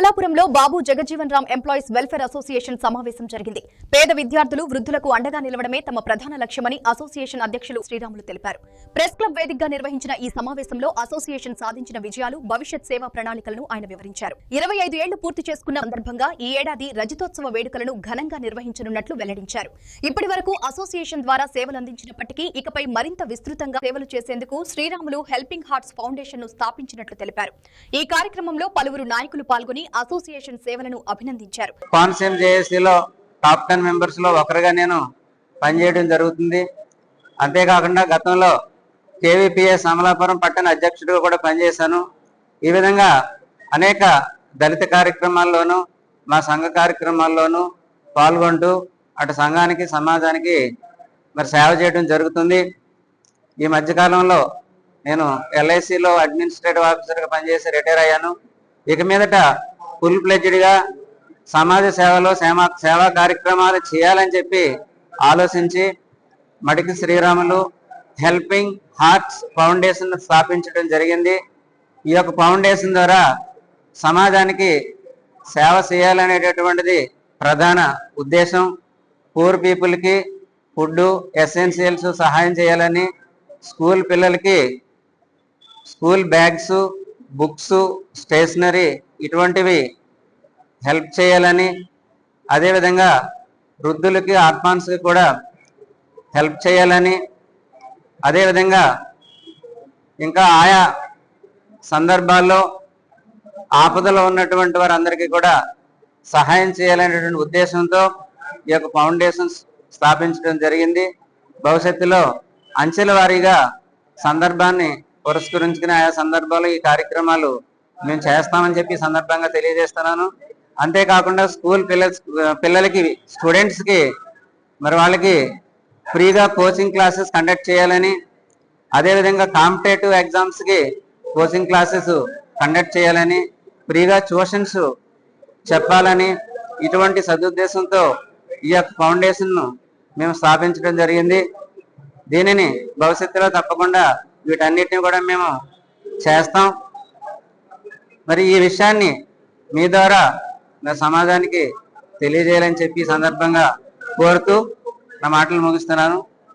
అమలాపురంలో Babu Jagjivan Ram employees welfare association సమావేశం జరిగింది. పేద విద్యార్థులు, వృద్ధులకు అండగా నిలవడమే తమ ప్రధాన లక్ష్యమని అసోసియేషన్ అధ్యక్షులు శ్రీరాములు తెలిపారు. ప్రెస్ క్లబ్ వేదికగా నిర్వహించిన ఈ సమావేశంలో అసోసియేషన్ సాధించిన విజయాలు, భవిష్యత్ సేవా ప్రణాళికలను ఆయన వివరించారు. 25 ఏళ్లు పూర్తి చేసుకున్న సందర్భంగా ఈ ఏడాది రజతోత్సవ వేడుకలను ఘనంగా నిర్వహించనున్నట్లు వెల్లడించారు. ఇప్పటి వరకు అసోసియేషన్ ద్వారా సేవలు అందించినప్పటికీ ఇకపై మరింత విస్తృతంగా సేవలు చేసేందుకు శ్రీరాములు హెల్పింగ్ హార్ట్స్ ఫౌండేషన్ ను స్థాపించినట్లు తెలిపారు. ఈ కార్యక్రమంలో పలువురు నాయకులు పాల్గొని అసోసియేషన్ సేవలను అభినందించారు. కోనసీమ జేఏసీలో టాప్ 10 మెంబర్స్ లో ఒకరుగా నేను పనిచేయడం జరుగుతుంది. అంతేకాకుండా గతంలో కేవీపీఎస్ అమలాపురం పట్టణ అధ్యక్షుడిగా కూడా పనిచేశాను. ఈ విధంగా అనేక దళిత కార్యక్రమాల్లోనూ మా సంఘ కార్యక్రమాల్లోనూ పాల్గొంటూ అటు సంఘానికి సమాజానికి మరి సేవ చేయడం జరుగుతుంది. ఈ మధ్యకాలంలో నేను ఎల్ఐసిలో అడ్మినిస్ట్రేటివ్ ఆఫీసర్గా పనిచేసి రిటైర్ అయ్యాను. ఇక మీదట ఫుల్ ఫ్లెడ్జ్డ్గా సమాజ సేవలో సేవా కార్యక్రమాలు చేయాలని చెప్పి ఆలోచించి మడికి శ్రీరాములు హెల్పింగ్ హార్ట్స్ ఫౌండేషన్ స్థాపించడం జరిగింది. ఈ యొక్క ఫౌండేషన్ ద్వారా సమాజానికి సేవ చేయాలనేటటువంటిది ప్రధాన ఉద్దేశం. పూర్ పీపుల్కి ఫుడ్, ఎసెన్షియల్స్ సహాయం చేయాలని, స్కూల్ పిల్లలకి స్కూల్ బ్యాగ్స్, బుక్స్, స్టేషనరీ ఇటువంటివి హెల్ప్ చేయాలని, అదేవిధంగా వృద్ధులకి, ఆర్ఫాన్స్కి కూడా హెల్ప్ చేయాలని, అదేవిధంగా ఇంకా ఆయా సందర్భాల్లో ఆపదలో ఉన్నటువంటి వారందరికీ కూడా సహాయం చేయాలనేటువంటి ఉద్దేశంతో ఈ యొక్క ఫౌండేషన్ స్థాపించడం జరిగింది. భవిష్యత్తులో అంచెల వారీగా సందర్భాన్ని పురస్కరించుకుని ఆయా సందర్భాల్లో ఈ కార్యక్రమాలు మేము చేస్తామని చెప్పి సందర్భంగా తెలియజేస్తున్నాను. అంతేకాకుండా స్కూల్ పిల్లలకి, స్టూడెంట్స్కి మరి వాళ్ళకి ఫ్రీగా కోచింగ్ క్లాసెస్ కండక్ట్ చేయాలని, అదేవిధంగా కాంపిటేటివ్ ఎగ్జామ్స్కి కోచింగ్ క్లాసెస్ కండక్ట్ చేయాలని, ఫ్రీగా ట్యూషన్స్ చెప్పాలని, ఇటువంటి సదుద్దేశంతో ఈ యొక్క ఫౌండేషన్ను మేము స్థాపించడం జరిగింది. దీనిని భవిష్యత్తులో తప్పకుండా వీటన్నిటిని కూడా మేము చేస్తాం. మరి ఈ విషయాన్ని మీ ద్వారా సమాజానికి తెలియజేయాలని చెప్పి సందర్భంగా కోరుతూ నా మాటలు ముగిస్తున్నాను.